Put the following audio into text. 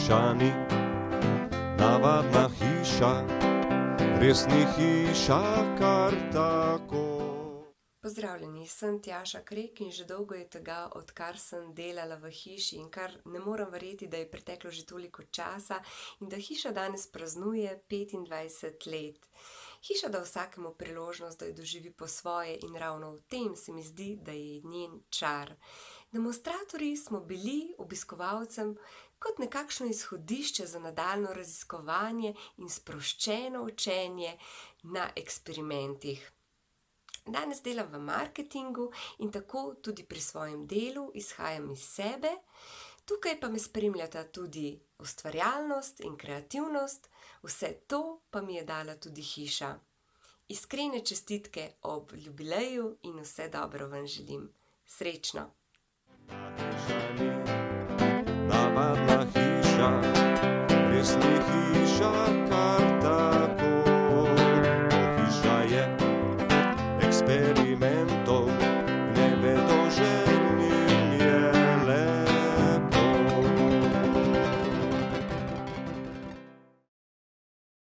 Hišani, navadna hiša, res ni hiša kar tako. Pozdravljeni, sem Tjaša Krek in že dolgo je tega, odkar sem delala v hiši in kar ne morem verjeti, da je preteklo že toliko časa in da hiša danes praznuje 25 let. Hiša da vsakemu priložnost, da jo doživi po svoje in ravno v tem se mi zdi, da je njen čar. Demonstratorji smo bili obiskovalcem kot nekakšno izhodišče za nadaljnje raziskovanje in sproščeno učenje na eksperimentih. Danes delam v marketingu in tako tudi pri svojem delu izhajam iz sebe. Tukaj pa me spremljata tudi ustvarjalnost in kreativnost, vse to pa mi je dala tudi hiša. Iskrene čestitke ob jubileju in vse dobro vam želim. Srečno! Navadna hiša, res ni hiša